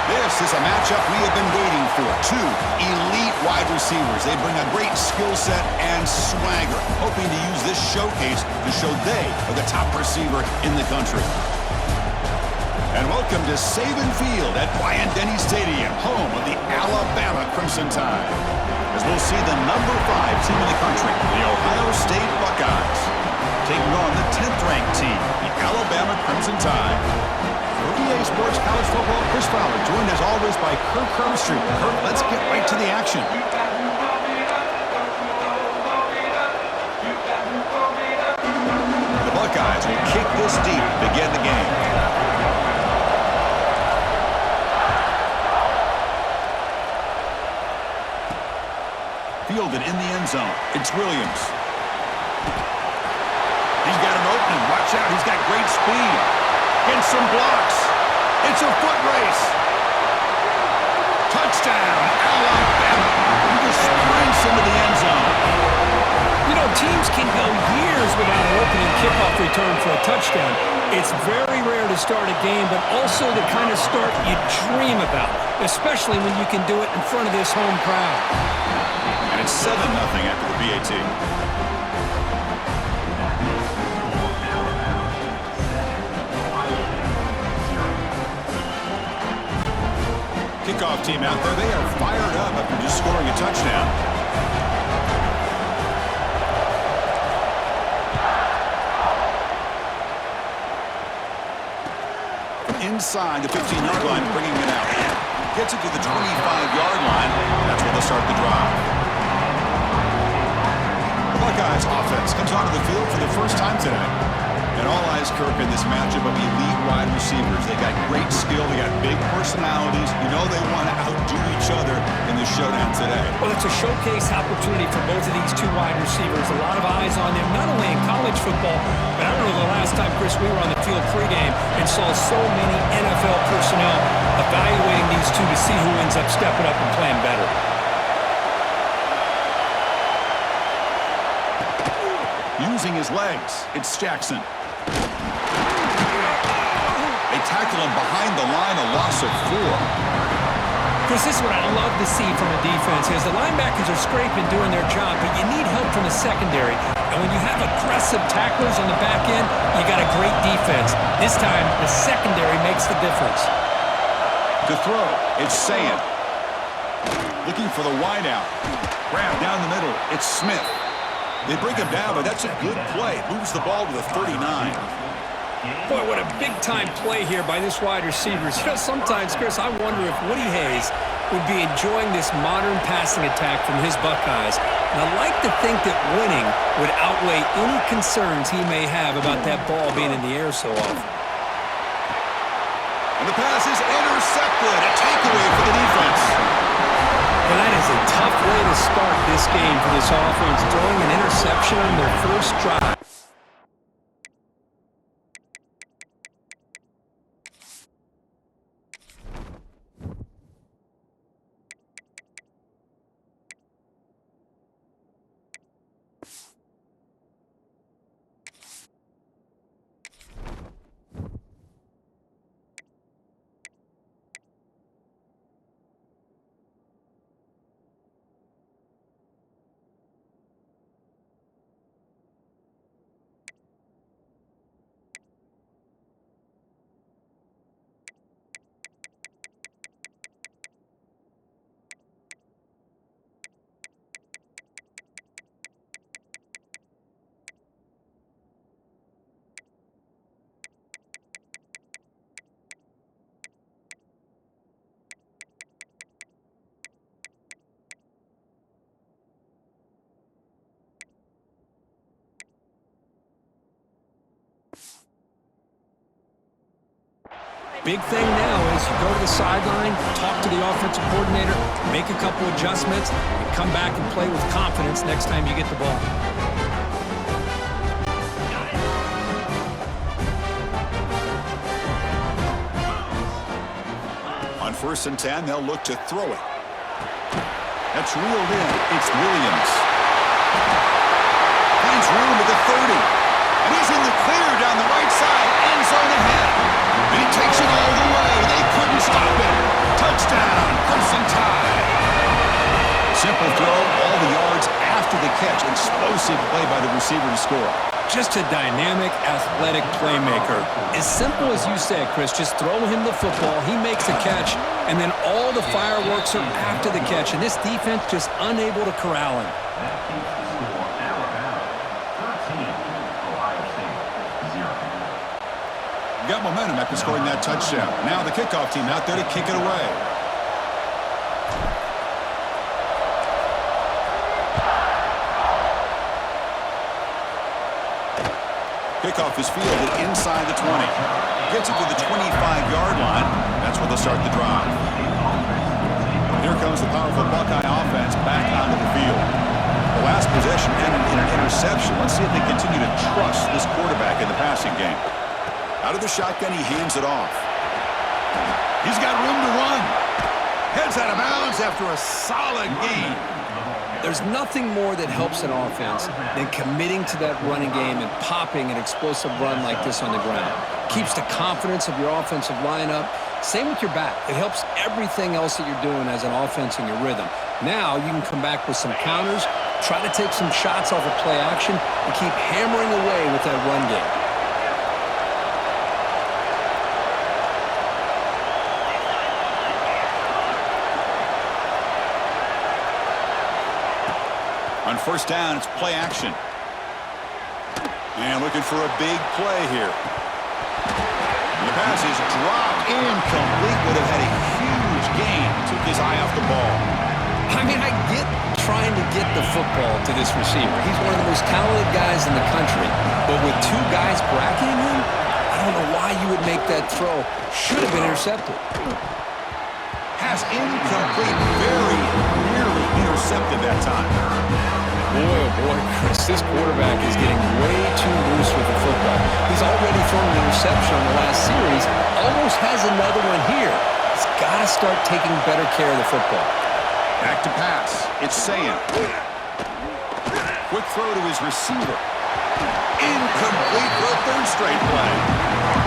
This is a matchup we have been waiting for. Two elite wide receivers. They bring a great skill set and swagger, hoping to use this showcase to show they are the top receiver in the country. And welcome to Saban Field at Bryant-Denny Stadium, home of the Alabama Crimson Tide. As we'll see the number 5 team in the country, the Ohio State Buckeyes, taking on the 10th-ranked team, the Alabama Crimson Tide. For EA Sports College Football, Chris Fowler, joined as always by Kirk Herbstreit. Kirk, let's get right to the action. The Buckeyes will kick this deep to begin the game. Fielded in the end zone. It's Williams. He's got an opening. Watch out. He's got great speed. And some blocks. It's a foot race. Touchdown, Alabama. He just sprints into the end zone. You know, teams can go years without an opening kickoff return for a touchdown. It's very rare to start a game, but also the kind of start you dream about, especially when you can do it in front of this home crowd. And it's 7-0 after the PAT. Kickoff team out there. They are fired up after just scoring a touchdown. From inside the 15-yard line, bringing it out. Gets it to the 25-yard line. That's where they'll start the drive. The Buckeyes offense comes onto the field for the first time today. And all eyes, Kirk, in this matchup of elite wide receivers. They got great skill. They got big personalities. You know they want to outdo each other in the showdown today. Well, it's a showcase opportunity for both of these two wide receivers. A lot of eyes on them, not only in college football, but I remember the last time, Chris, we were on the field pregame and saw so many NFL personnel evaluating these two to see who ends up stepping up and playing better. Using his legs, it's Jackson. They tackle him behind the line, a loss of 4. Chris, this is what I love to see from a defense is the linebackers are scraping, doing their job, but you need help from the secondary. And when you have aggressive tacklers on the back end, you got a great defense. This time, the secondary makes the difference. To throw, it's Sayan. Looking for the wideout. Grab down the middle, it's Smith. They bring him down, but that's a good play. Moves the ball to the 39. Boy, what a big-time play here by this wide receiver. You know, sometimes, Chris, I wonder if Woody Hayes would be enjoying this modern passing attack from his Buckeyes. And I like to think that winning would outweigh any concerns he may have about that ball being in the air so often. And the pass is intercepted. A takeaway for the defense. Well, that is a tough way to start this game for this offense, throwing an interception on their first drive. Big thing now is you go to the sideline, talk to the offensive coordinator, make a couple adjustments, and come back and play with confidence next time you get the ball. On 1st and 10, they'll look to throw it. That's reeled in. It's Williams. Finds room at the 30. And he's in the clear down the right side. End zone ahead. And he takes it all the way. They couldn't stop it. Touchdown, Crimson Tide. Simple throw, all the yards after the catch. Explosive play by the receiver to score. Just a dynamic, athletic playmaker. As simple as you said, Chris, just throw him the football, he makes the catch, and then all the fireworks are after the catch, and this defense just unable to corral him. Got momentum after scoring that touchdown. Now the kickoff team out there to kick it away. Kickoff is fielded inside the 20. Gets it to the 25-yard line. That's where they'll start the drive. Here comes the powerful Buckeye offense back onto the field. The last possession ended in an interception. Let's see if they continue to trust this quarterback in the passing game. Out of the shotgun, he hands it off. He's got room to run. Heads out of bounds after a solid gain. There's nothing more that helps an offense than committing to that running game and popping an explosive run like this on the ground. Keeps the confidence of your offensive lineup. Same with your back. It helps everything else that you're doing as an offense in your rhythm. Now you can come back with some counters, try to take some shots off of play action, and keep hammering away with that run game. On 1st down, it's play action. And looking for a big play here. And the pass is dropped incomplete. Would have had a huge gain. Took his eye off the ball. I mean, I get trying to get the football to this receiver. He's one of the most talented guys in the country. But with two guys bracketing him, I don't know why you would make that throw. Should have been intercepted. Pass incomplete. Very nearly intercepted that time. Boy, oh boy, Chris, this quarterback is getting way too loose with the football. He's already thrown an interception in the last series, almost has another one here. He's got to start taking better care of the football. Back to pass. It's Sayan. Quick throw to his receiver. Incomplete for a third straight play.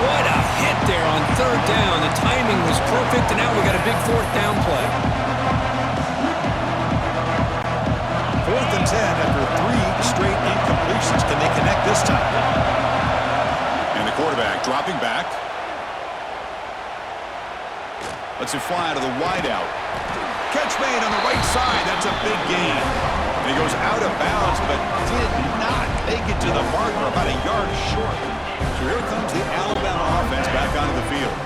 What a hit there on 3rd down. The timing was perfect, and now we got a big 4th down play. 4th and 10 after 3 straight incompletions. Can they connect this time? And the quarterback dropping back. Lets it fly to the wideout. Catch made on the right side. That's a big gain. And he goes out of bounds, but did not make it to the marker, about a yard short. So here comes the Alabama offense back onto the field.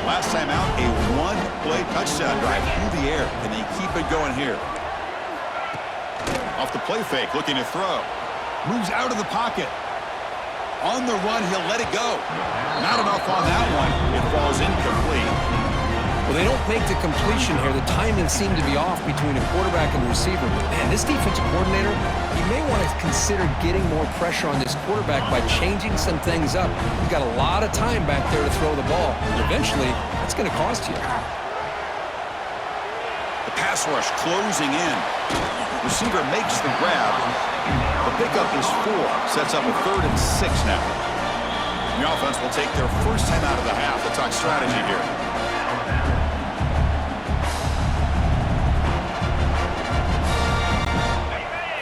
Last time out, a one-play touchdown drive through the air. Can they keep it going here? Off the play fake, looking to throw. Moves out of the pocket. On the run, he'll let it go. Not enough on that one. It falls incomplete. Well, they don't make the completion here. The timing seemed to be off between a quarterback and the receiver. But, man, this defensive coordinator, he may want to consider getting more pressure on this quarterback by changing some things up. He's got a lot of time back there to throw the ball. And eventually, that's going to cost you. The pass rush closing in. Receiver makes the grab. The pickup is 4. Sets up a 3rd and 6 now. The offense will take their first time out of the half. They'll talk strategy here.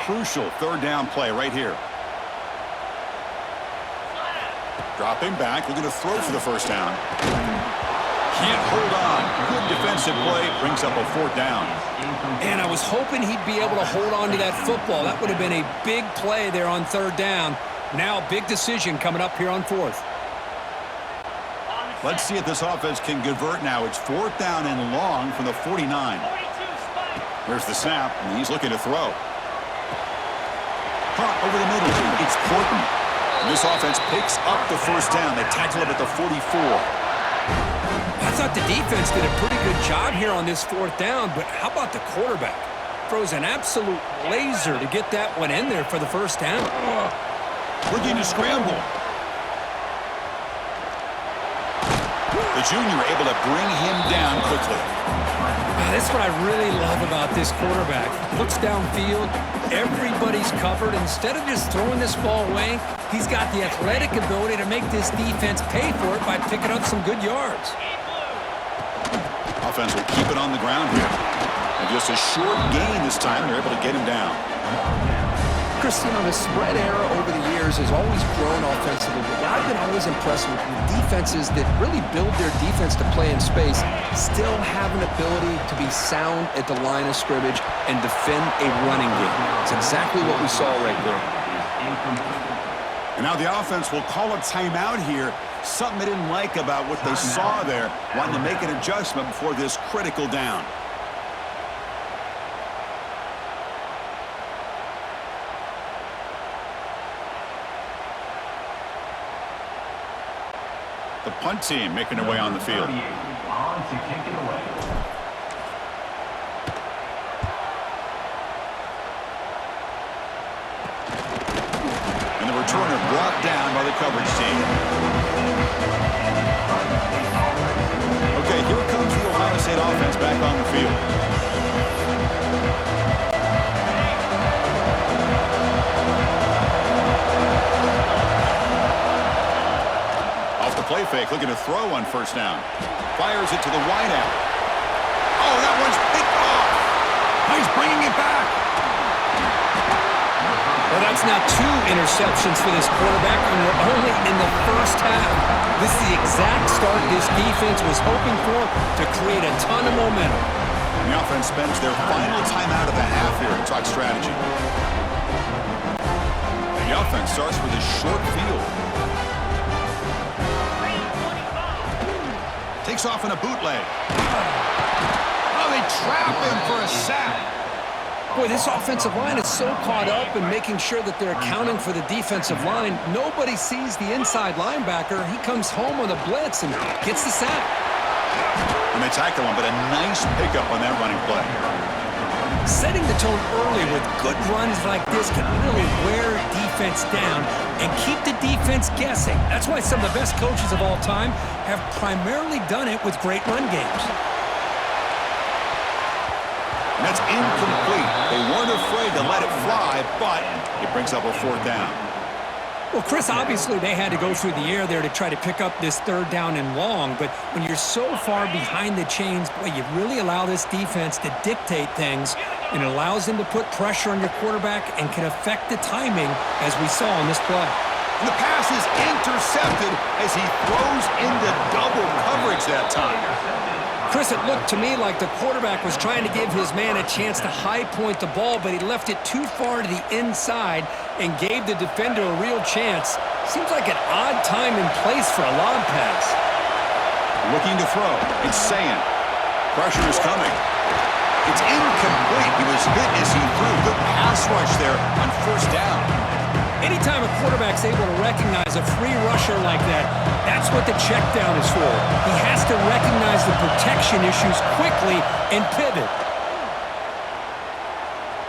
Crucial 3rd down play right here. Dropping back, looking to throw for the first down. Can't hold on. Good defensive play, brings up a 4th down. And I was hoping he'd be able to hold on to that football. That would have been a big play there on 3rd down. Now a big decision coming up here on 4th. Let's see if this offense can convert now. It's 4th down and long from the 49. There's the snap, and he's looking to throw. Caught over the middle. It's Porton. And this offense picks up the first down. They tackle him at the 44. I thought the defense did a pretty good job here on this 4th down, but how about the quarterback? Throws an absolute laser to get that one in there for the first down. Looking to scramble. The junior able to bring him down quickly. That's what I really love about this quarterback. Looks downfield, everybody's covered. Instead of just throwing this ball away, he's got the athletic ability to make this defense pay for it by picking up some good yards. Offense will keep it on the ground here. And just a short gain this time, they're able to get him down. Chris, you know, the spread era over the years has always grown offensively. But I've been always impressed with defenses that really build their defense to play in space, still have an ability to be sound at the line of scrimmage and defend a running game. It's exactly what we saw right there. And now the offense will call a timeout here. Something they didn't like about what they saw there, wanting to make an adjustment before this critical down. The punt team making their way on the field. On to kick it away. And the returner brought down by the coverage team. Okay, here comes the Ohio State offense back on the field. Play fake, looking to throw on first down. Fires it to the wideout. Oh, that one's picked off. He's bringing it back. Well, that's now 2 interceptions for this quarterback, and we're only in the first half. This is the exact start this defense was hoping for to create a ton of momentum. The offense spends their final time out of the half here to talk strategy. The offense starts with a short field. Takes off in a bootleg. Oh, they trap him for a sack. Boy, this offensive line is so caught up in making sure that they're accounting for the defensive line. Nobody sees the inside linebacker. He comes home on the blitz and gets the sack. And they tackle him, but a nice pickup on that running play. Setting the tone early with good runs like this can really wear defense down and keep the defense guessing. That's why some of the best coaches of all time have primarily done it with great run games. And that's incomplete. They weren't afraid to let it fly, but it brings up a 4th down. Well, Chris, obviously they had to go through the air there to try to pick up this 3rd down and long, but when you're so far behind the chains, boy, you really allow this defense to dictate things, and it allows them to put pressure on your quarterback and can affect the timing, as we saw on this play. And the pass is intercepted as he throws into double coverage that time. Chris, it looked to me like the quarterback was trying to give his man a chance to high point the ball, but he left it too far to the inside and gave the defender a real chance. Seems like an odd time and place for a lob pass. Looking to throw. It's Sayin. Pressure is coming. It's incomplete. He was hit as he threw. Good pass rush there on first down. Anytime a quarterback's able to recognize a free rusher like that, that's what the check down is for. He has to recognize the protection issues quickly and pivot.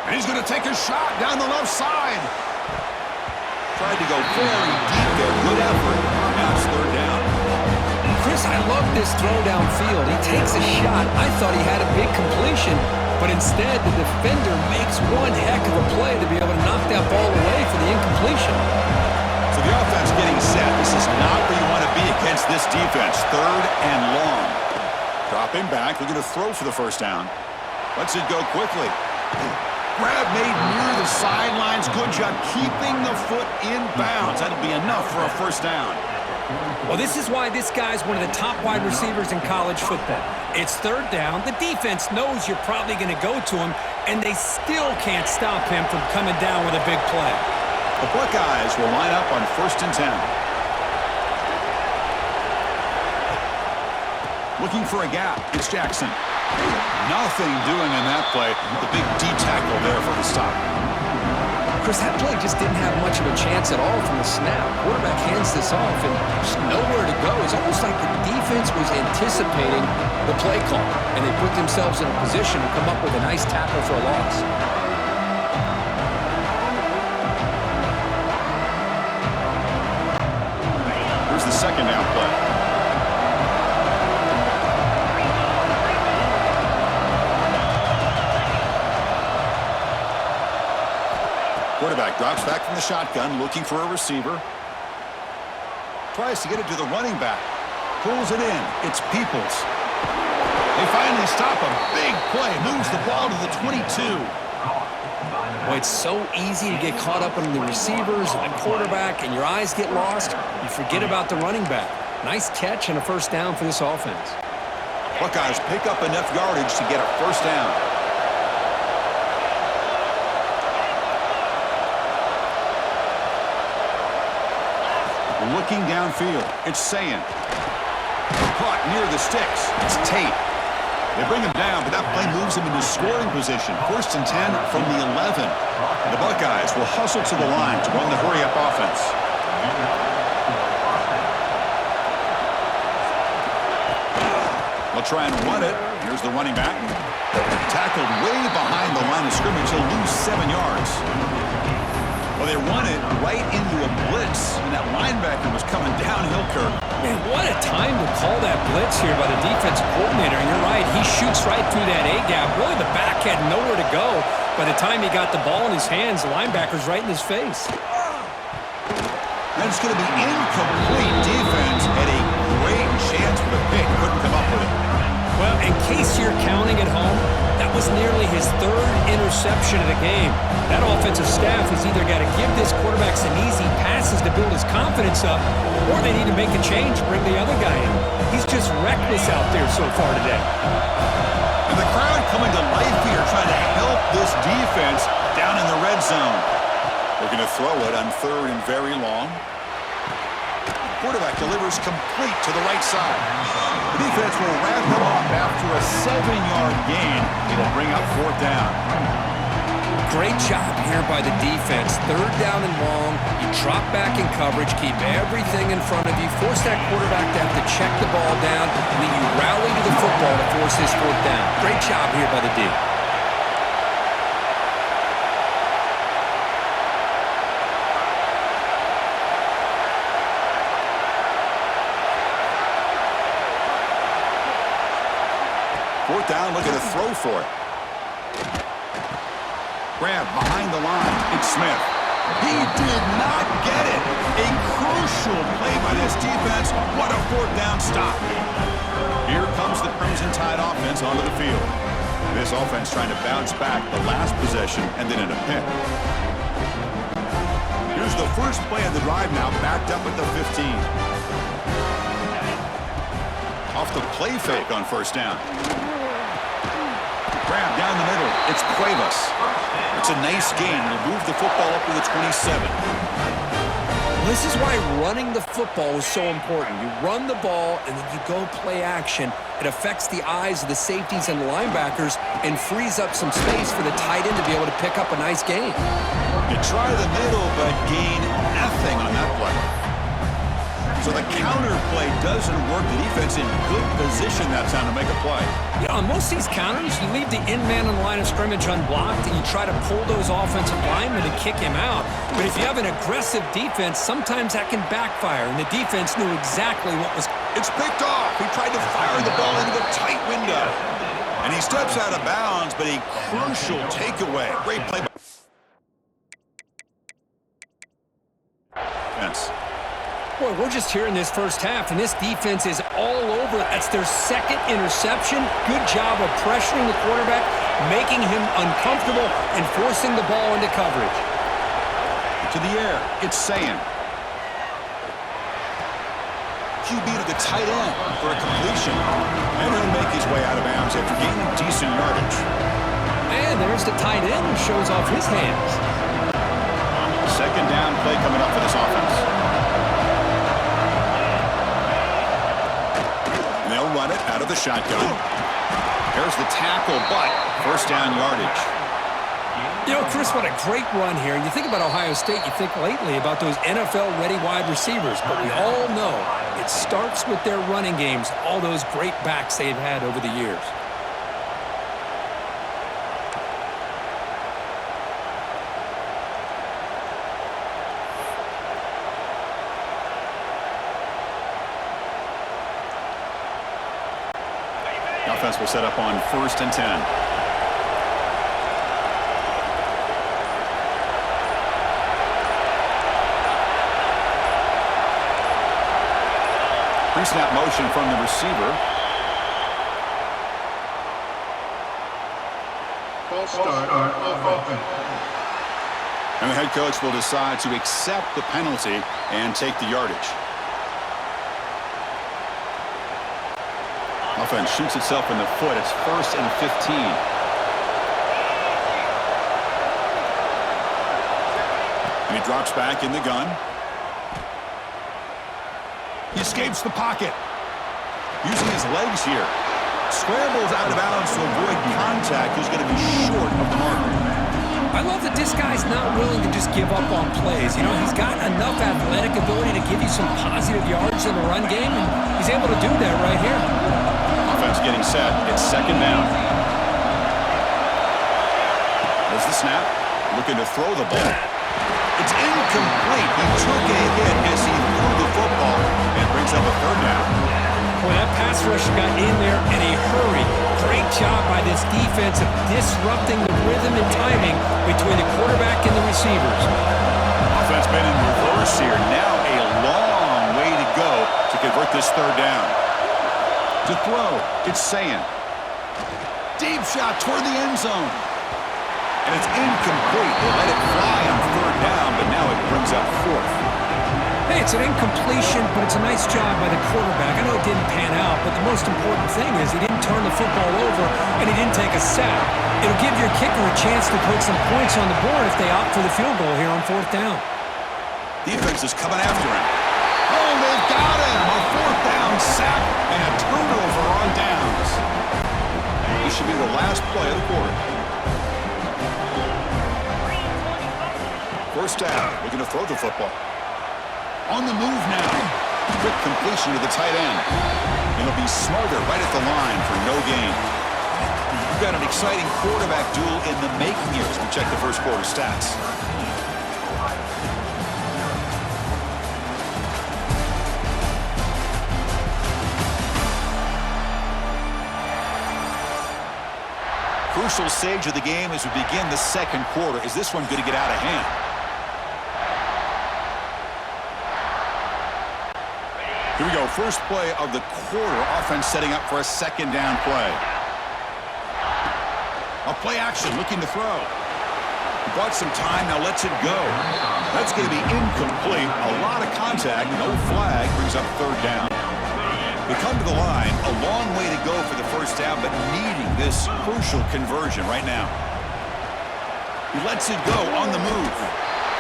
And he's going to take a shot down the left side. Tried to go very deep there. Good effort. Now it's third down. Chris, I love this throw downfield. He takes a shot. I thought he had a big completion, but instead the defender makes one heck of a play to be able to knock that ball away for the incompletion. So the offense getting set. This is not where you want to be against this defense. Third and long. Dropping back. They're going to throw for the first down. Lets it go quickly. Grab made near the sidelines. Good job keeping the foot in bounds. That'll be enough for a first down. Well, this is why this guy's one of the top wide receivers in college football. It's third down. The defense knows you're probably going to go to him, and they still can't stop him from coming down with a big play. The Buckeyes will line up on 1st and 10. Looking for a gap. It's Jackson. Nothing doing in that play. The big D tackle there for the stop. Chris, that play just didn't have much of a chance at all from the snap. Quarterback hands this off and just nowhere to go. It's almost like the defense was anticipating the play call, and they put themselves in a position to come up with a nice tackle for a loss. Here's the second down play. Quarterback drops back from the shotgun, looking for a receiver. Tries to get it to the running back. Pulls it in. It's Peoples. They finally stop him. Big play. Moves the ball to the 22. Boy, it's so easy to get caught up in the receivers and the quarterback, and your eyes get lost. You forget about the running back. Nice catch and a first down for this offense. Buckeyes pick up enough yardage to get a first down. Looking downfield, it's Sayin. Caught near the sticks. It's Tate. They bring him down, but that play moves him into scoring position. 1st and 10 from the 11. The Buckeyes will hustle to the line to run the hurry-up offense. They'll try and run it. Here's the running back. Tackled way behind the line of scrimmage. He'll lose 7 yards. Well, they run it right into a blitz, and that linebacker was coming downhill, Kirk. Man, what a time to call that blitz here by the defensive coordinator. And you're right, he shoots right through that A-gap. Really, the back had nowhere to go. By the time he got the ball in his hands, the linebacker's right in his face. And it's going to be incomplete. Defense had a great chance for the pick. Couldn't come up with it. Well, in case you're counting at home, that was nearly his 3rd interception of the game. That offensive staff has either got to give this quarterback some easy passes to build his confidence up, or they need to make a change, bring the other guy in. He's just reckless out there so far today. And the crowd coming to life here, trying to help this defense down in the red zone. They're going to throw it on 3rd and very long. Quarterback delivers complete to the right side. The defense will wrap him up after a 7-yard gain. It'll bring up 4th down. Great job here by the defense. 3rd down and long. You drop back in coverage, keep everything in front of you, force that quarterback to have to check the ball down, and then you rally to the football to force this 4th down. Great job here by the D. Fourth down, look at a throw for it. Grab behind the line. It's Smith. He did not get it. A crucial play by this defense. What a 4th down stop. Here comes the Crimson Tide offense onto the field. This offense trying to bounce back the last possession and then in a pick. Here's the first play of the drive now, backed up at the 15. Off the play fake on 1st down. Grab down the middle. It's Cuevas. It's a nice gain. It'll move the football up to the 27. This is why running the football is so important. You run the ball, and then you go play action. It affects the eyes of the safeties and the linebackers and frees up some space for the tight end to be able to pick up a nice gain. You try the middle, but gain nothing on that play. So the counter play doesn't work. The defense in good position that time to make a play. Yeah, on most of these counters, you leave the in man on the line of scrimmage unblocked, and you try to pull those offensive linemen and kick him out. But if you have an aggressive defense, sometimes that can backfire, and the defense knew exactly what was. It's picked off. He tried to fire the ball into the tight window. And he steps out of bounds, but a crucial takeaway. Great play. Defense. Boy, we're just here in this first half, and this defense is all over. That's their second interception. Good job of pressuring the quarterback, making him uncomfortable, and forcing the ball into coverage. To the air, it's Sayan. QB to the tight end for a completion. And he'll make his way out of bounds after gaining decent yardage. And there's the tight end who shows off his hands. Second down play coming up for this offense. And they'll run it out of the shotgun. There's the tackle, but first down yardage. You know, Chris, what a great run here. And you think about Ohio State, you think lately about those NFL-ready wide receivers. But we all know it starts with their running games, all those great backs they've had over the years. The offense will set up on 1st and 10. Pre-snap motion from the receiver. False start offense. And the head coach will decide to accept the penalty and take the yardage. Offense shoots itself in the foot. It's 1st and 15. And he drops back in the gun. He escapes the pocket. Using his legs here. Scrambles out of bounds to avoid contact. He's going to be short of the mark. I love that this guy's not willing to just give up on plays. You know, he's got enough athletic ability to give you some positive yards in the run game, and he's able to do that right here. Offense getting set. It's second down. There's the snap. Looking to throw the ball. It's incomplete. He took a hit as he threw the football and brings up a third down. Boy, that pass rush got in there in a hurry. Great job by this defense of disrupting the rhythm and timing between the quarterback and the receivers. Offense been in reverse here. Now a long way to go to convert this third down. To throw, it's Sayan. Deep shot toward the end zone. And it's incomplete. They let it fly on third down, but now it brings up 4th. Hey, it's an incompletion, but it's a nice job by the quarterback. I know it didn't pan out, but the most important thing is he didn't turn the football over and he didn't take a sack. It'll give your kicker a chance to put some points on the board if they opt for the field goal here on 4th down. Defense is coming after him. Oh, they've got him! A 4th down sack and a turnover on downs. This should be the last play of the quarter. First down, looking to throw the football. On the move now. Quick completion to the tight end. And he'll be smarter right at the line for no gain. We've got an exciting quarterback duel in the making here as we check the first quarter stats. Crucial stage of the game as we begin the second quarter. Is this one going to get out of hand? Here we go. First play of the quarter. Offense setting up for a second down play. A play action looking to throw. He bought some time. Now lets it go. That's going to be incomplete. A lot of contact. No flag. Brings up third down. We come to the line. A long way to go for the first down, but needing this crucial conversion right now. He lets it go on the move.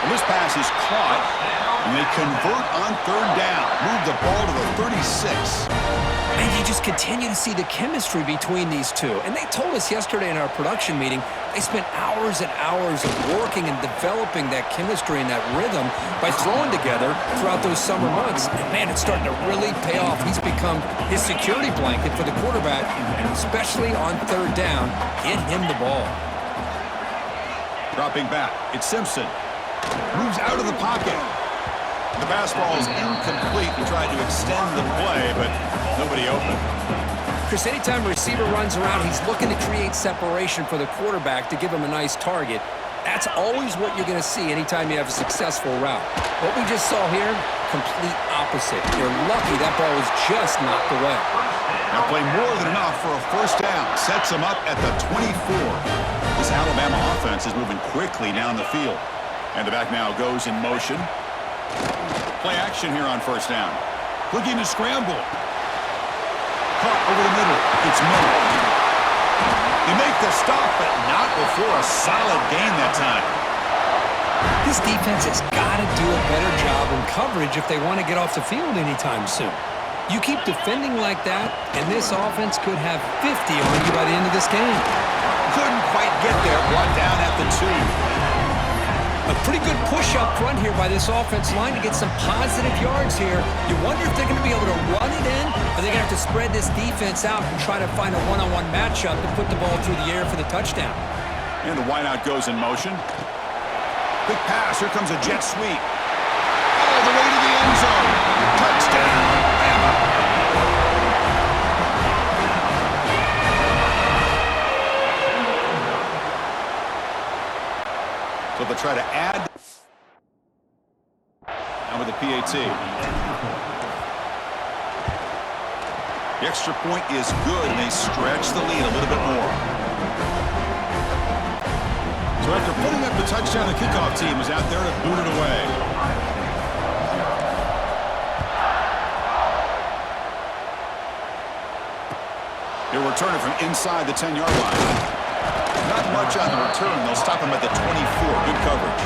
And this pass is caught, and they convert on third down. Move the ball to the 36. And you just continue to see the chemistry between these two. And they told us yesterday in our production meeting, they spent hours and hours of working and developing that chemistry and that rhythm by throwing together throughout those summer months. And man, it's starting to really pay off. He's become his security blanket for the quarterback, and especially on third down, get him the ball. Dropping back, it's Simpson. Moves out of the pocket. The pass ball is incomplete. He tried to extend the play, but nobody open. Chris, anytime a receiver runs around, he's looking to create separation for the quarterback to give him a nice target. That's always what you're going to see anytime you have a successful route. What we just saw here, complete opposite. You're lucky that ball was just knocked away. Now play more than enough for a first down. Sets him up at the 24. This Alabama offense is moving quickly down the field. And the back now goes in motion. Play action here on first down. Looking to scramble. Caught over the middle. It's Miller. They make the stop, but not before a solid gain that time. This defense has got to do a better job in coverage if they want to get off the field anytime soon. You keep defending like that, and this offense could have 50 on you by the end of this game. Couldn't quite get there. Brought down at the 2. A pretty good push up front here by this offense line to get some positive yards here. You wonder if they're going to be able to run it in, or they're going to have to spread this defense out and try to find a one-on-one matchup to put the ball through the air for the touchdown. And the wideout goes in motion. Big pass. Here comes a jet sweep. All the way to the end zone. Touchdown, Bama. So they'll try to add. Now with the PAT. The extra point is good, and they stretch the lead a little bit more. So after putting up the touchdown, the kickoff team is out there to boot it away. He'll return it from inside the 10-yard line. Not much on the return. They'll stop him at the 24. Good coverage.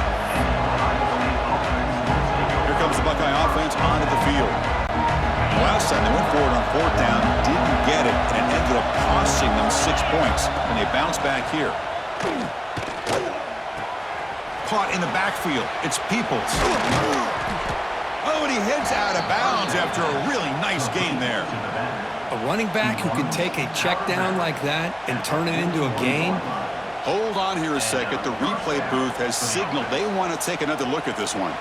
Here comes the Buckeye offense onto the field. The last time they went forward on fourth down, didn't get it, and it ended up costing them 6 points. And they bounce back here. Caught in the backfield. It's Peoples. Oh, and he heads out of bounds after a really nice gain there. A running back who can take a check down like that and turn it into a gain. Hold on here a second. The replay booth has signaled they want to take another look at this one.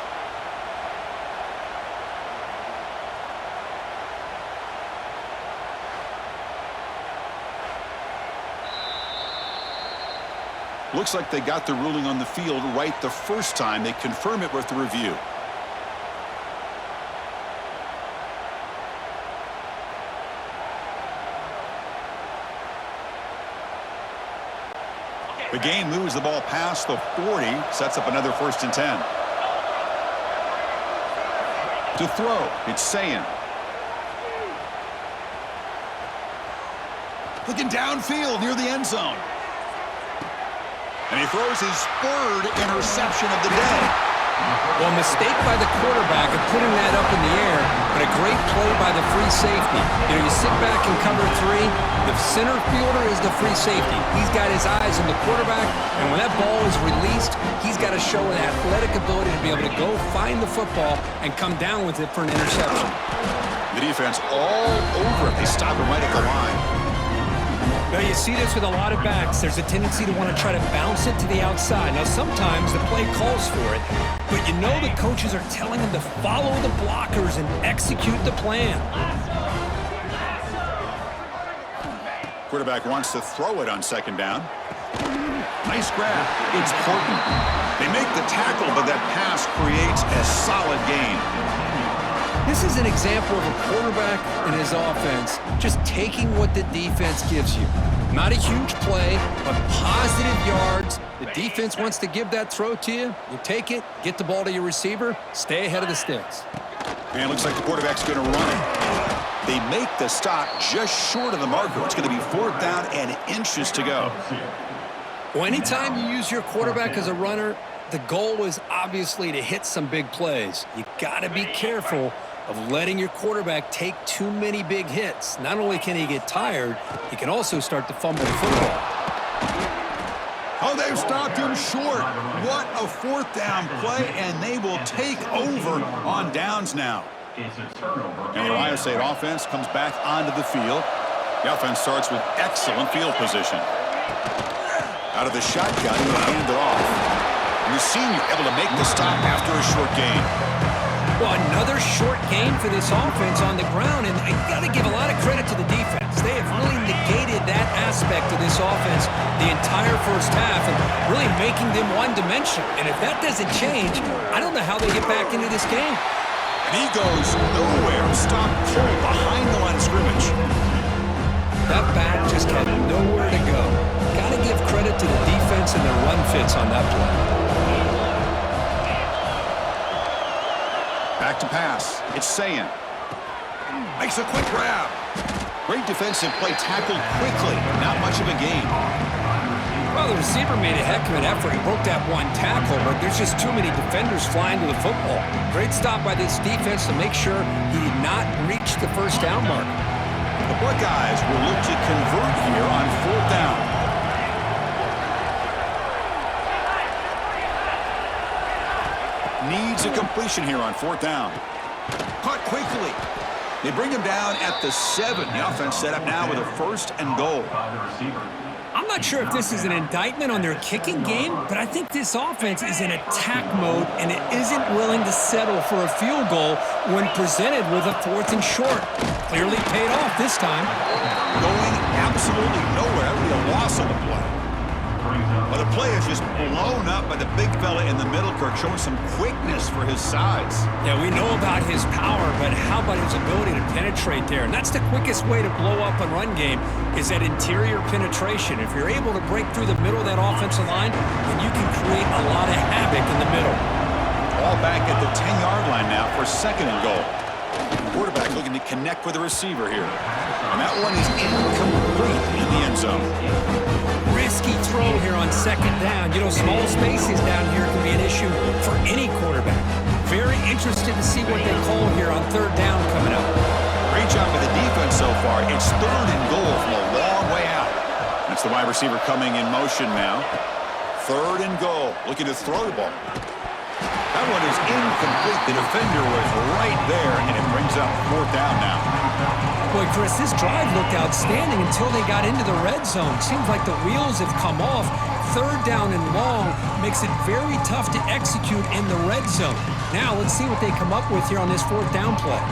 Looks like they got the ruling on the field right the first time. They confirm it with the review. The game moves the ball past the 40, sets up another 1st and 10. To throw, it's Sayin. Looking downfield near the end zone. And he throws his 3rd interception of the day. Well, a mistake by the quarterback of putting that up in the air, but a great play by the free safety. You know, you sit back and cover 3. The center fielder is the free safety. He's got his eyes on the quarterback, and when that ball is released, he's got to show an athletic ability to be able to go find the football and come down with it for an interception. The defense all over it. They stop him right at the line. Now, you see this with a lot of backs. There's a tendency to want to try to bounce it to the outside. Now, sometimes the play calls for it, but you know the coaches are telling them to follow the blockers and execute the plan. Quarterback wants to throw it on 2nd down. Nice grab. It's Portland. They make the tackle, but that pass creates a solid gain. This is an example of a quarterback and his offense just taking what the defense gives you. Not a huge play, but positive yards. The defense wants to give that throw to you. You take it, get the ball to your receiver, stay ahead of the sticks. And it looks like the quarterback's going to run it. They make the stop just short of the marker. It's going to be 4th down and inches to go. Well, anytime you use your quarterback as a runner, the goal is obviously to hit some big plays. You got to be careful of letting your quarterback take too many big hits. Not only can he get tired, he can also start to fumble the football. Oh, they've stopped him short. What a fourth down play, and they will take over on downs now. It's a turnover. And the Ohio State offense comes back onto the field. The offense starts with excellent field position. Out of the shotgun, he'll hand it off. And the senior able to make the stop after a short gain. Well, another short gain for this offense on the ground, and I got to give a lot of credit to the defense. They have really negated that aspect of this offense the entire first half and really making them one-dimensional. And if that doesn't change, I don't know how they get back into this game. And he goes nowhere. Stop cold behind the line of scrimmage. That back just had nowhere to go. Got to give credit to the defense and their run fits on that play. Back to pass. It's Sayin. Makes a quick grab. Great defensive play, tackled quickly. Not much of a gain. Well, the receiver made a heck of an effort. He broke that one tackle, but there's just too many defenders flying to the football. Great stop by this defense to make sure he did not reach the first down mark. The Buckeyes will look to convert here on fourth down. Needs a completion here on fourth down. Caught quickly. They bring him down at the 7. The offense set up now with a first and goal. By the receiver. I'm not sure if this is an indictment on their kicking game, but I think this offense is in attack mode and it isn't willing to settle for a field goal when presented with a fourth and short. Clearly paid off this time. Going absolutely nowhere. That'll be a loss on the play. Well, the play is just blown up by the big fella in the middle, Kirk, showing some quickness for his size. Yeah, we know about his power, but how about his ability to penetrate there? And that's the quickest way to blow up a run game is that interior penetration. If you're able to break through the middle of that offensive line, then you can create a lot of havoc in the middle. Ball back at the 10-yard line now for second and goal. The quarterback looking to connect with the receiver here. And that one is incomplete in the end zone. Risky throw here on second down. You know, small spaces down here can be an issue for any quarterback. Very interested to see what they call here on third down coming up. Great job by the defense so far. It's third and goal from a long way out. That's the wide receiver coming in motion now. Third and goal. Looking to throw the ball. That one is incomplete. The defender was right there, and it brings up fourth down now. Boy, Chris, this drive looked outstanding until they got into the red zone. Seems like the wheels have come off. Third down and long makes it very tough to execute in the red zone. Now let's see what they come up with here on this fourth down play.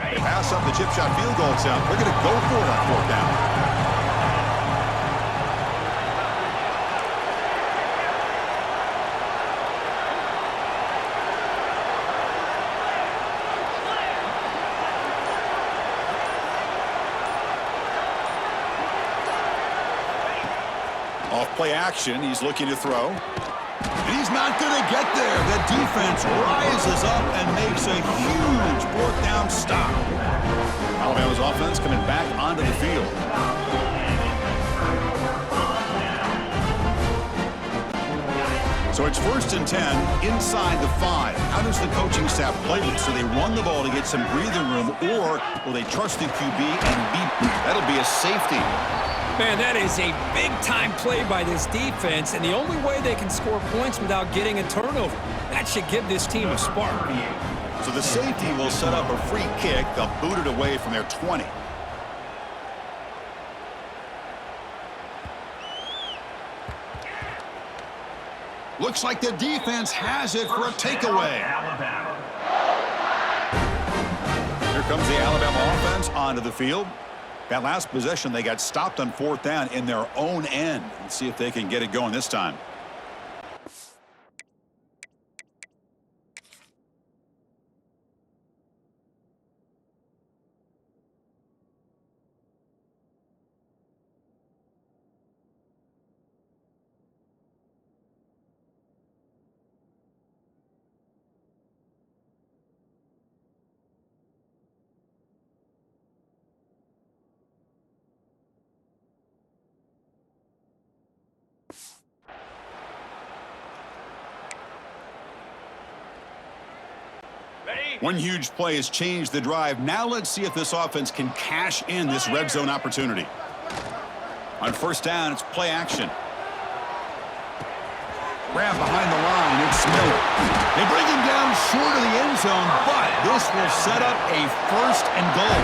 They pass up the chip shot field goal attempt. They're going to go for it on fourth down. Off-play action, he's looking to throw. And he's not going to get there. The defense rises up and makes a huge fourth down stop. Alabama's offense coming back onto the field. So it's first and 10 inside the 5. How does the coaching staff play this? So they run the ball to get some breathing room, or will they trust the QB and that'll be a safety. Man, that is a big-time play by this defense, and the only way they can score points without getting a turnover. That should give this team a spark. So the safety will set up a free kick. They'll boot it away from their 20. Looks like the defense has it for a takeaway. Here comes the Alabama offense onto the field. That last possession, they got stopped on fourth down in their own end. Let's see if they can get it going this time. One huge play has changed the drive. Now let's see if this offense can cash in this red zone opportunity. On first down, it's play action. Grab behind the line, it's Miller. They bring him down short of the end zone, but this will set up a first and goal.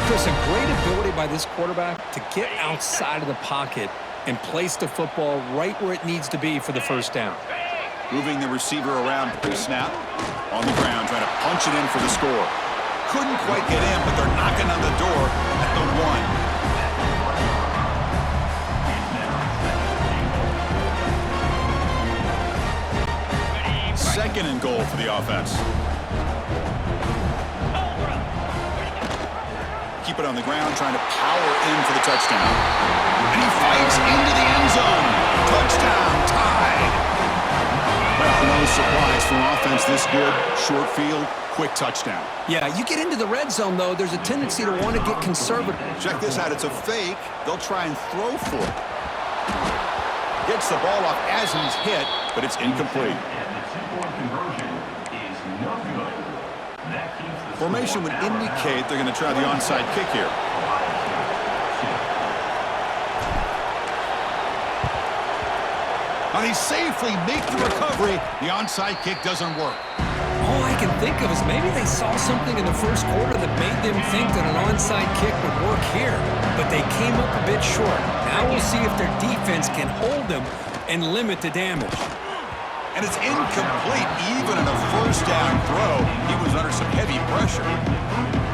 Chris, a great ability by this quarterback to get outside of the pocket and place the football right where it needs to be for the first down. Moving the receiver around pre-snap. On the ground, trying to punch it in for the score. Couldn't quite get in, but they're knocking on the door at the 1. Second and goal for the offense. Keep it on the ground, trying to power in for the touchdown. And he fights into the end zone. Touchdown, tied. Well, no surprise for an offense this good. Short field, quick touchdown. Yeah, you get into the red zone, though, there's a tendency to want to get conservative. Check this out. It's a fake. They'll try and throw for it. Gets the ball off as he's hit, but it's incomplete. Formation would indicate they're going to try the onside kick here. And he safely makes the recovery. The onside kick doesn't work. All I can think of is maybe they saw something in the first quarter that made them think that an onside kick would work here, but they came up a bit short. Now we'll see if their defense can hold them and limit the damage. And it's incomplete. Even in a first down throw, he was under some heavy pressure.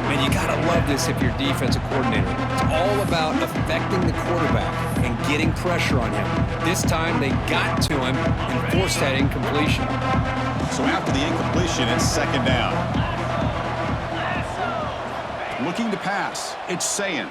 Man, you got to love this if you're defensive coordinator. It's all about affecting the quarterback and getting pressure on him. This time they got to him and forced that incompletion. So after the incompletion, it's second down. Looking to pass. It's Sayin.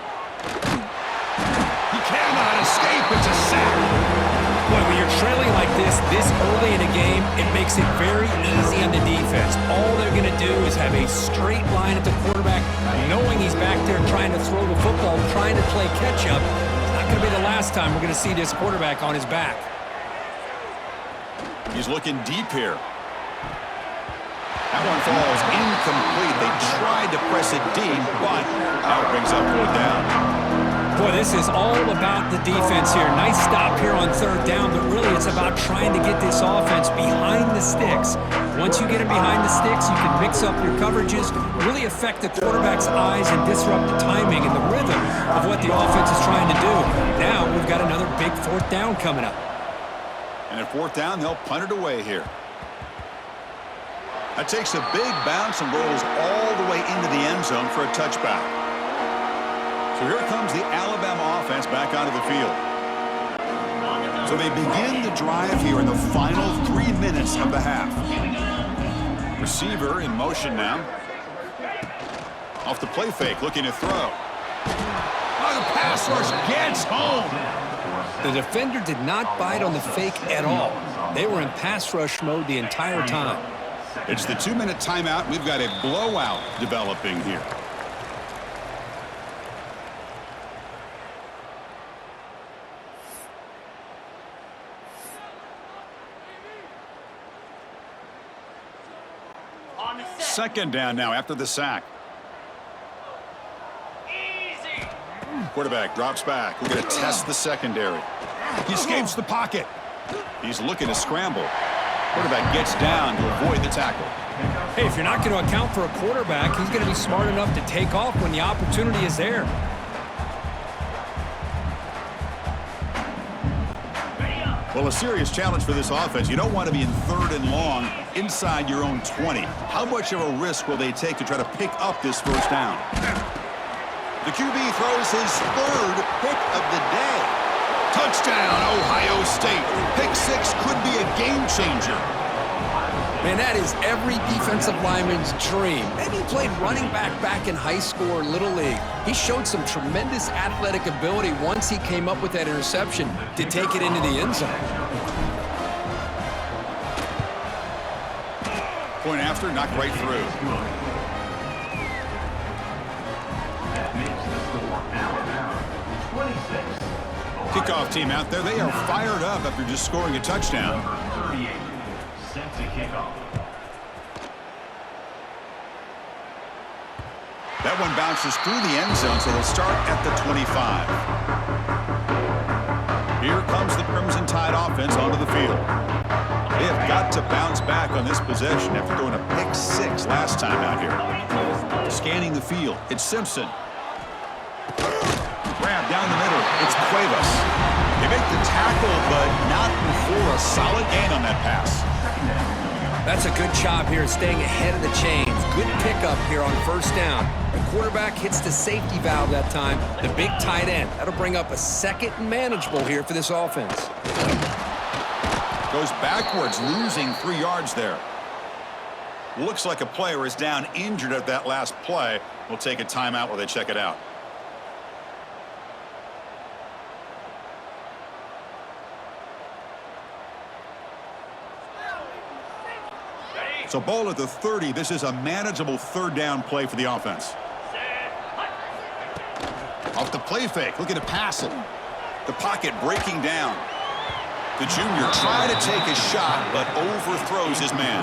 He cannot escape. It's a sack. Boy, when you're trailing like this early in a game, it makes it very easy on the defense. All they're going to do is have a straight line at the quarterback, knowing he's back there trying to throw the football, trying to play catch-up. It's not going to be the last time we're going to see this quarterback on his back. He's looking deep here. That one falls incomplete. They tried to press it deep, but now it brings up fourth down. Boy, this is all about the defense here. Nice stop here on third down, but really it's about trying to get this offense behind the sticks. Once you get them behind the sticks, you can mix up your coverages, really affect the quarterback's eyes and disrupt the timing and the rhythm of what the offense is trying to do. Now we've got another big fourth down coming up. And at fourth down, they'll punt it away here. That takes a big bounce and rolls all the way into the end zone for a touchback. So here comes the Alabama offense back onto the field. So they begin the drive here in the final 3 minutes of the half. Receiver in motion now. Off the play fake, looking to throw. Oh, the pass rush gets home. The defender did not bite on the fake at all. They were in pass rush mode the entire time. It's the 2-minute timeout. We've got a blowout developing here. Second down now after the sack. Quarterback drops back. We're going to test the secondary. He escapes the pocket. He's looking to scramble. Quarterback gets down to avoid the tackle. Hey, if you're not going to account for a quarterback, he's going to be smart enough to take off when the opportunity is there. Well, a serious challenge for this offense. You don't want to be in third and long inside your own 20. How much of a risk will they take to try to pick up this first down? The QB throws his third pick of the day. Touchdown, Ohio State. Pick six could be a game changer. Man, that is every defensive lineman's dream. Maybe he played running back in high school or Little League. He showed some tremendous athletic ability once he came up with that interception to take it into the end zone. Point after, knocked right through. Kickoff team out there. They are fired up after just scoring a touchdown. That one bounces through the end zone, so they'll start at the 25. Here comes the Crimson Tide offense onto the field. They have got to bounce back on this possession after throwing a pick 6 last time out here. Scanning the field, it's Simpson. Grab down the middle, it's Cuevas. They make the tackle, but not before a solid gain on that pass. That's a good job here staying ahead of the chains. Good pickup here on first down. The quarterback hits the safety valve that time, the big tight end. That'll bring up a second and manageable here for this offense. Goes backwards, losing 3 yards there. Looks like a player is down injured at that last play. We'll take a timeout while they check it out. So ball at the 30. This is a manageable third down play for the offense. Off the play fake, looking to pass it. The pocket breaking down. The junior trying to take a shot, but overthrows his man.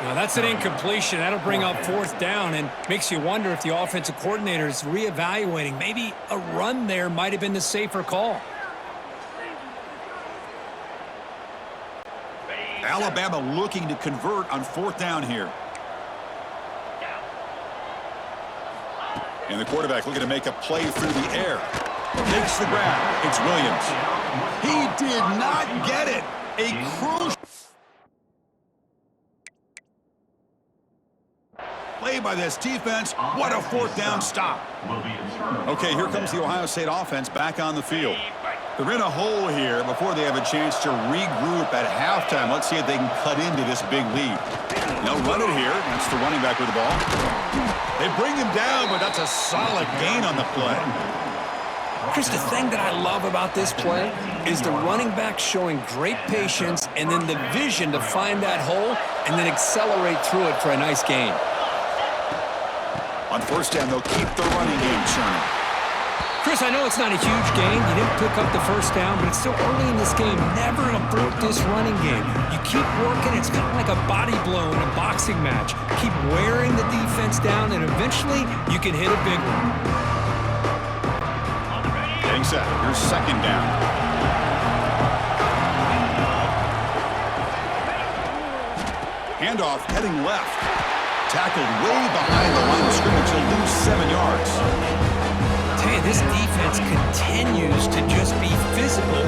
Now that's an incompletion. That'll bring up fourth down and makes you wonder if the offensive coordinator is reevaluating. Maybe a run there might have been the safer call. Alabama looking to convert on fourth down here. And the quarterback looking to make a play through the air. Makes the grab. It's Williams. He did not get it. A crucial play by this defense. What a fourth down stop. Okay, here comes the Ohio State offense back on the field. They're in a hole here before they have a chance to regroup at halftime. Let's see if they can cut into this big lead. They'll run it here. That's the running back with the ball. They bring him down, but that's a solid gain on the play. Chris, the thing that I love about this play is the running back showing great patience and then the vision to find that hole and then accelerate through it for a nice gain. On first down, they'll keep the running game churning. Chris, I know it's not a huge gain. You didn't pick up the first down, but it's still early in this game. Never abort this running game. You keep working. It's kind of like a body blow in a boxing match. Keep wearing the defense down, and eventually you can hit a big one. Getting set. Here's second down. Handoff heading left. Tackled way behind the line of scrimmage. He'll lose 7 yards. Hey, this defense continues to just be physical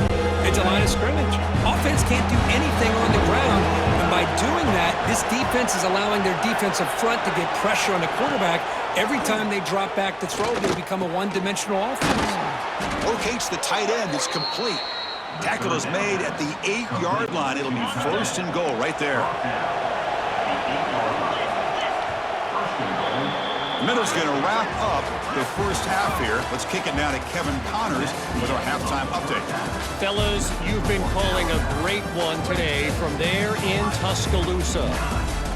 at the line of scrimmage. Offense can't do anything on the ground, and by doing that, this defense is allowing their defensive front to get pressure on the quarterback. Every time they drop back to throw, they become a one-dimensional offense. Locates the tight end. It's complete. Tackle is made at the 8-yard line. It'll be first and goal right there. Middle's going to wrap up the first half here. Let's kick it now to Kevin Connors with our halftime update. Fellas, you've been calling a great one today from there in Tuscaloosa.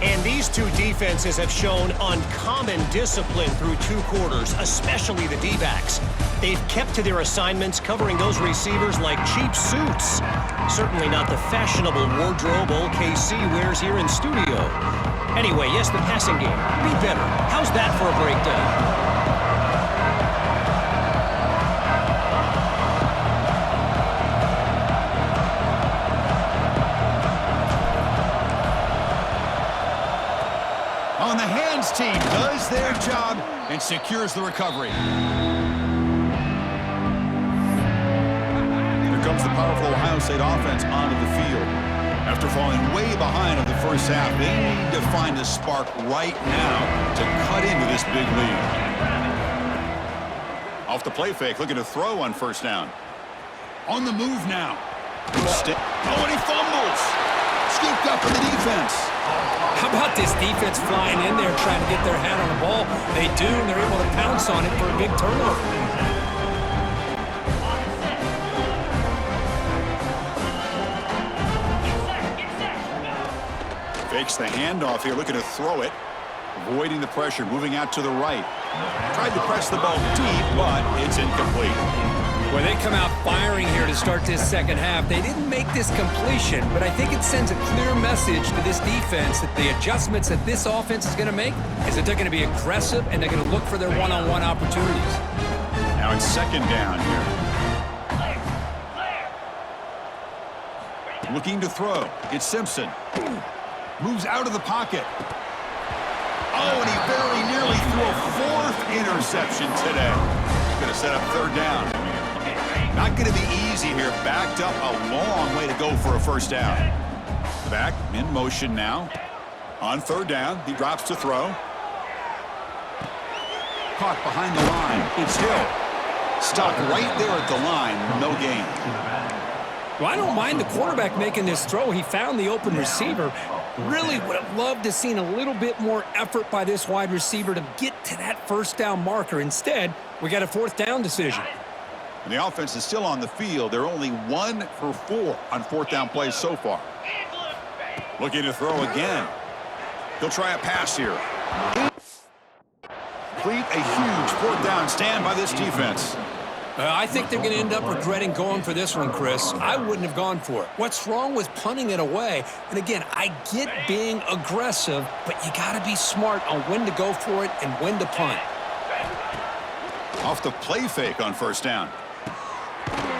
And these two defenses have shown uncommon discipline through 2 quarters, especially the D-backs. They've kept to their assignments, covering those receivers like cheap suits. Certainly not the fashionable wardrobe old KC wears here in studio. Anyway, yes, the passing game. Be better. How's that for a breakdown? On the hands team does their job and secures the recovery. Here comes the powerful Ohio State offense onto the field. After falling way behind in the first half, they need to find a spark right now to cut into this big lead. Off the play fake, looking to throw on first down. On the move now. Oh, and he fumbles. Scooped up for the defense. How about this defense flying in there trying to get their hand on the ball? They do, and they're able to pounce on it for a big turnover. Fakes the handoff here, looking to throw it. Avoiding the pressure, moving out to the right. Tried to press the ball deep, but it's incomplete. Well, they come out firing here to start this second half. They didn't make this completion, but I think it sends a clear message to this defense that the adjustments that this offense is going to make is that they're going to be aggressive and they're going to look for their one-on-one opportunities. Now it's second down here. Looking to throw. It's Simpson. Moves out of the pocket. Oh, and he very nearly threw a fourth interception today. He's going to set up third down. Not going to be easy here. Backed up a long way to go for a first down. Back in motion now. On third down, he drops to throw. Caught behind the line. It's Hill. Stopped right there at the line. No gain. Well, I don't mind the quarterback making this throw. He found the open receiver. Really would have loved to seen a little bit more effort by this wide receiver to get to that first down marker. Instead, we got a fourth down decision. And the offense is still on the field. They're only 1 for 4 on fourth down plays so far. Looking to throw again. He'll try a pass here. Complete a huge fourth down stand by this defense. I think they're going to end up regretting going for this one, Chris. I wouldn't have gone for it. What's wrong with punting it away? And again, I get being aggressive, but you got to be smart on when to go for it and when to punt. Off the play fake on first down.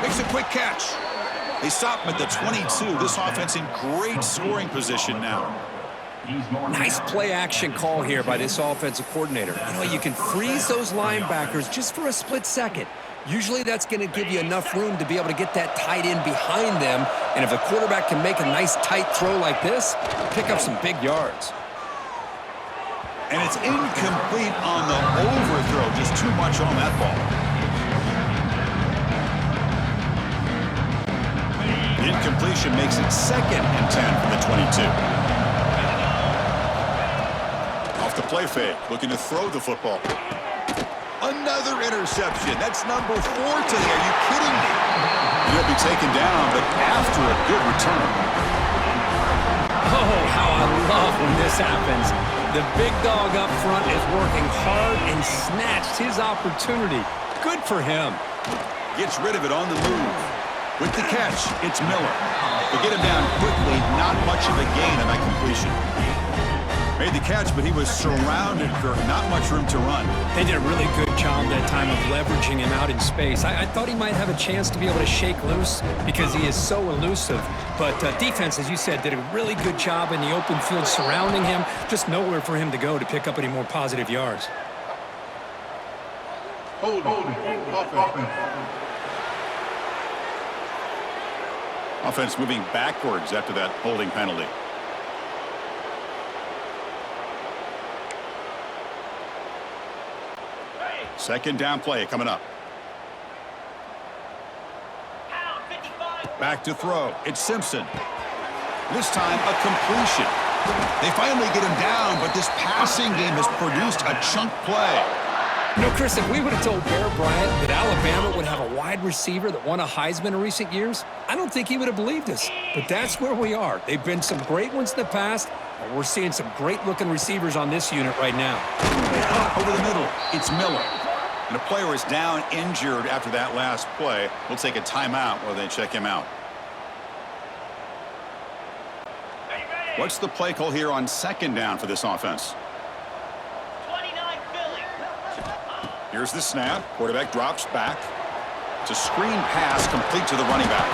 Makes a quick catch. They stop him at the 22. This offense in great scoring position now. Nice play action call here by this offensive coordinator. You know, you can freeze those linebackers just for a split second. Usually that's going to give you enough room to be able to get that tight end behind them. And if the quarterback can make a nice tight throw like this, pick up some big yards. And it's incomplete on the overthrow. Just too much on that ball. Incompletion makes it 2nd and 10 from the 22. Off the play fake, looking to throw the football. Another interception. That's number 4 today. Are you kidding me? He'll be taken down, but after a good return. Oh, how I love when this happens. The big dog up front is working hard and snatched his opportunity. Good for him. Gets rid of it on the move. With the catch, it's Miller. They get him down quickly. Not much of a gain on that completion. Made the catch, but he was surrounded, Kirk. Not much room to run. They did a really good job that time of leveraging him out in space. I thought he might have a chance to be able to shake loose because he is so elusive. But defense, as you said, did a really good job in the open field surrounding him. Just nowhere for him to go to pick up any more positive yards. Offense moving backwards after that holding penalty. Second down play coming up. Back to throw. It's Simpson. This time a completion. They finally get him down, but this passing game has produced a chunk play. You know, Chris, if we would have told Bear Bryant that Alabama would have a wide receiver that won a Heisman in recent years, I don't think he would have believed us. But that's where we are. They've been some great ones in the past, and we're seeing some great-looking receivers on this unit right now. Over the middle, it's Miller. And a player is down injured after that last play. We'll take a timeout while they check him out. What's the play call here on second down for this offense? 29 Philly. Here's the snap. Quarterback drops back. It's a screen pass complete to the running back.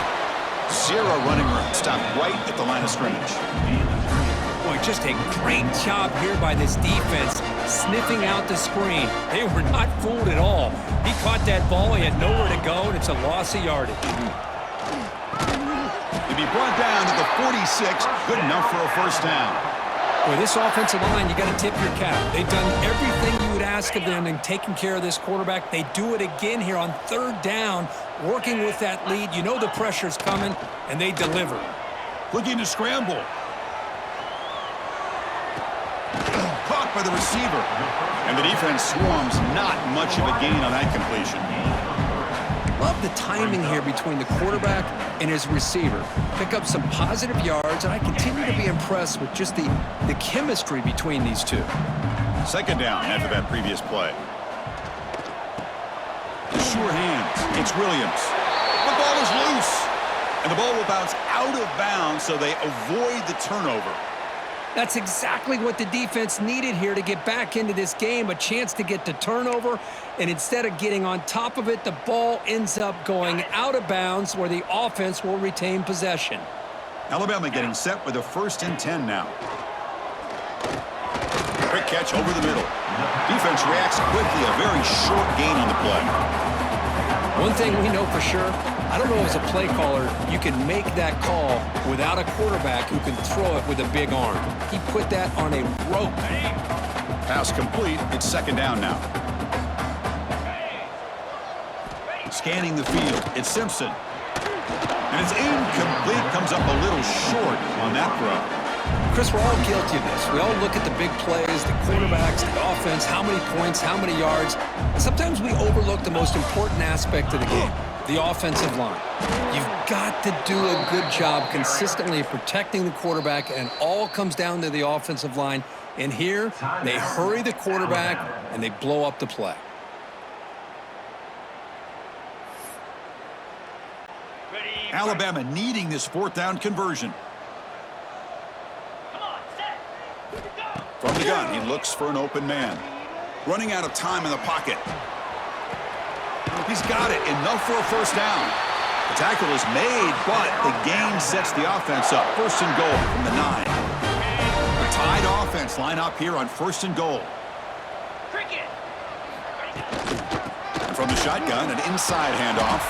0 running room. Stopped right at the line of scrimmage. Boy, just a great job here by this defense, sniffing out the screen. They were not fooled at all. He caught that ball, he had nowhere to go, and it's a loss of yardage. To be brought down to the 46, good enough for a first down. Boy, this offensive line, you got to tip your cap. They've done everything you would ask of them in taking care of this quarterback. They do it again here on third down, working with that lead. You know the pressure's coming, and they deliver. Looking to scramble. Caught by the receiver. And the defense swarms. Not much of a gain on that completion. Love the timing here between the quarterback and his receiver. Pick up some positive yards, and I continue to be impressed with just the chemistry between these two. Second down after that previous play. sure hands. It's Williams. The ball is loose. And the ball will bounce out of bounds, so they avoid the turnover. That's exactly what the defense needed here to get back into this game, a chance to get the turnover, and instead of getting on top of it, the ball ends up going out of bounds where the offense will retain possession. Alabama getting set with a 1st and 10 now. Quick catch over the middle. Defense reacts quickly, a very short gain on the play. One thing we know for sure, I don't know as a play caller, you can make that call without a quarterback who can throw it with a big arm. He put that on a rope. Pass complete. It's 2nd down now. Scanning the field. It's Simpson. And it's incomplete. Comes up a little short on that throw. Chris, we're all guilty of this. We all look at the big plays, the quarterbacks, the offense, how many points, how many yards. Sometimes we overlook the most important aspect of the game, the offensive line. You've got to do a good job consistently protecting the quarterback, and it all comes down to the offensive line. And here, they hurry the quarterback, and they blow up the play. Alabama needing this 4th down conversion. From the gun, he looks for an open man. Running out of time in the pocket. He's got it. Enough for a 1st down. The tackle is made, but the gain sets the offense up. 1st and goal from the 9. A tied offense line up here on 1st and goal. And from the shotgun, an inside handoff.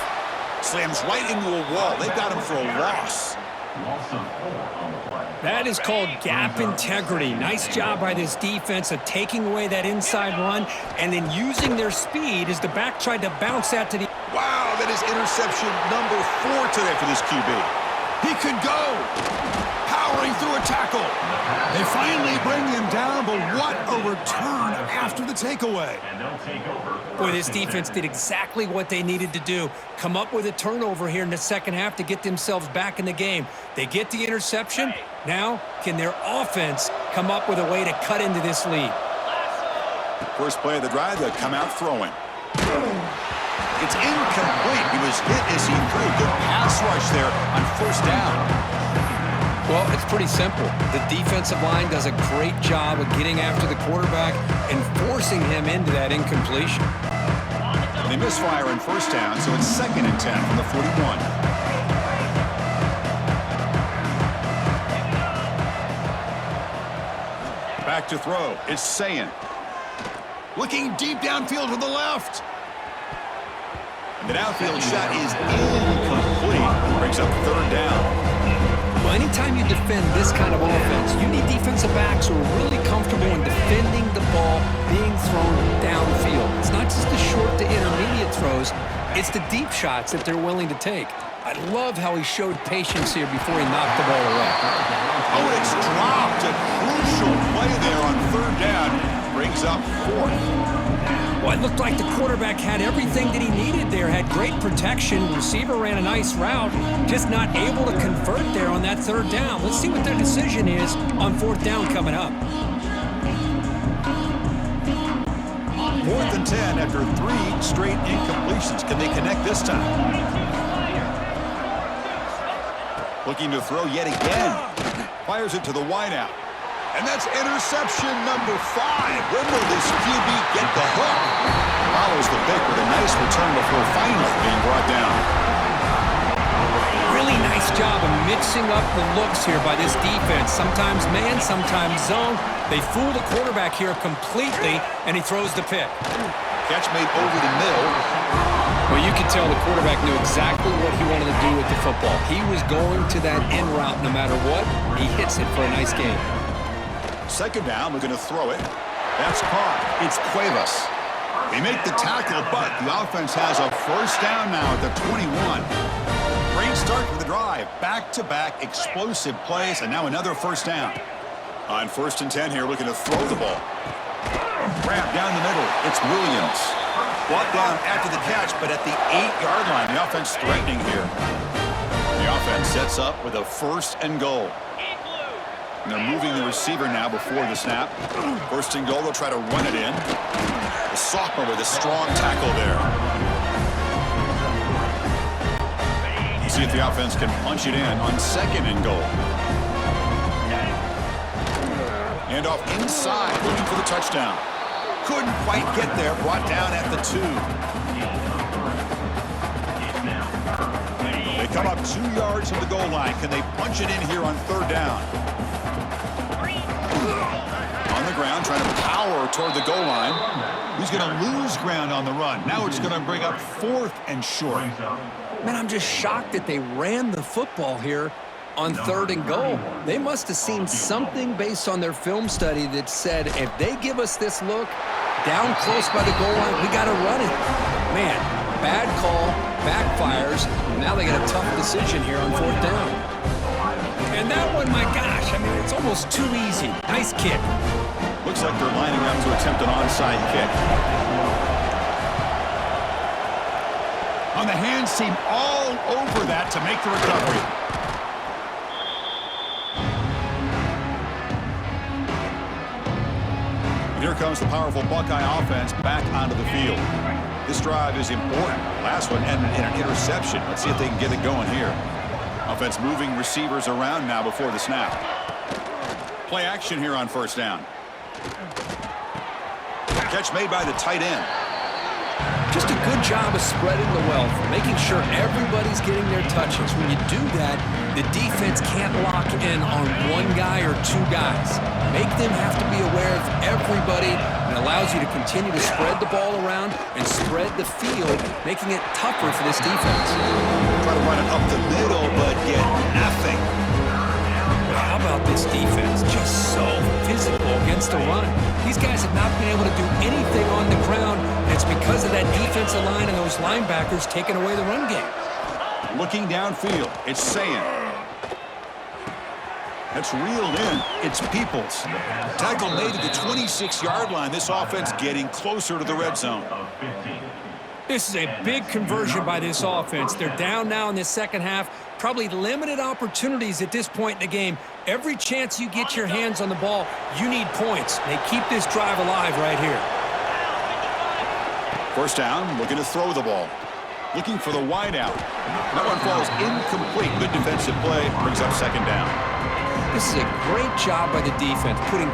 Slams right into a wall. They've got him for a loss. That is called gap integrity. Nice job by this defense of taking away that inside run and then using their speed as the back tried to bounce that to the... Wow, that is interception number 4 today for this QB. He could go. Powering through a tackle. They finally bring him down, but what a return after the takeaway. Boy, this defense did exactly what they needed to do. Come up with a turnover here in the 2nd half to get themselves back in the game. They get the interception. Now, can their offense come up with a way to cut into this lead? First play of the drive, they'll come out throwing. It's incomplete. He was hit as he threw. Good pass rush there on 1st down. Well, it's pretty simple. The defensive line does a great job of getting after the quarterback and forcing him into that incompletion. They misfire in 1st down, so it's 2nd and 10 from the 41. Back to throw. It's Sayin. Looking deep downfield to the left. And the downfield shot is incomplete. Brings up 3rd down. Well, anytime you defend this kind of offense, you need defensive backs who are really comfortable in defending the ball being thrown downfield. It's not just the short to intermediate throws, it's the deep shots that they're willing to take. I love how he showed patience here before he knocked the ball away. Oh, it's dropped. A crucial play there on 3rd down. Brings up 4th. Well, it looked like the quarterback had everything that he needed there, had great protection. Receiver ran a nice route, just not able to convert there on that 3rd down. Let's see what their decision is on 4th down coming up. 4th and 10 after 3 straight incompletions. Can they connect this time? Looking to throw yet again. Fires it to the wideout. And that's interception number 5. When will this QB get the hook? Follows the pick with a nice return before finally being brought down. Really nice job of mixing up the looks here by this defense. Sometimes man, sometimes zone. They fool the quarterback here completely, and he throws the pick. Catch made over the middle. Well, you could tell the quarterback knew exactly what he wanted to do with the football. He was going to that in route no matter what. He hits it for a nice gain. 2nd down, we're going to throw it. That's caught. It's Cuevas. They make the tackle, but the offense has a 1st down now at the 21. Great start for the drive. Back-to-back explosive plays, and now another 1st down. On 1st and 10 here, looking to throw the ball. Grab down the middle. It's Williams. Brought down after the catch, but at the 8-yard line, the offense threatening here. The offense sets up with a 1st and goal. And they're moving the receiver now before the snap. 1st and goal, they'll try to run it in. The sophomore with a strong tackle there. See if the offense can punch it in on 2nd and goal. And off inside, looking for the touchdown. Couldn't quite get there, brought down at the 2. They come up 2 yards from the goal line. Can they punch it in here on 3rd down? On the ground, trying to power toward the goal line. He's going to lose ground on the run. Now it's going to bring up 4th and short. Man, I'm just shocked that they ran the football here on 3rd and goal. They must have seen something based on their film study that said, if they give us this look down close by the goal line, we got to run it. Man, bad call, backfires. Now they got a tough decision here on 4th down. And that one, my gosh, I mean, it's almost too easy. Nice kick. Looks like they're lining up to attempt an onside kick. On the hands team, all over that to make the recovery. Here comes the powerful Buckeye offense back onto the field. This drive is important. Last one ended in an interception. Let's see if they can get it going here. Offense moving receivers around now before the snap. Play action here on 1st down. Catch made by the tight end. Just a good job of spreading the wealth, making sure everybody's getting their touches. When you do that, the defense can't lock in on 1 guy or 2 guys. Make them have to be aware of everybody, and allows you to continue to spread the ball around and spread the field, making it tougher for this defense. Try to run it up the middle, but get nothing. How about this defense? Just so physical against the run. These guys have not been able to do anything on the ground, and it's because of that defensive line and those linebackers taking away the run game. Looking downfield, it's Sayin. That's reeled in. It's Peoples. Tackle made at the 26-yard line. This offense getting closer to the red zone. This is a big conversion by this offense. They're down now in the 2nd half. Probably limited opportunities at this point in the game. Every chance you get your hands on the ball, you need points. They keep this drive alive right here. 1st down, looking to throw the ball. Looking for the wide out. That one falls incomplete. Good defensive play, brings up 2nd down. This is a great job by the defense, putting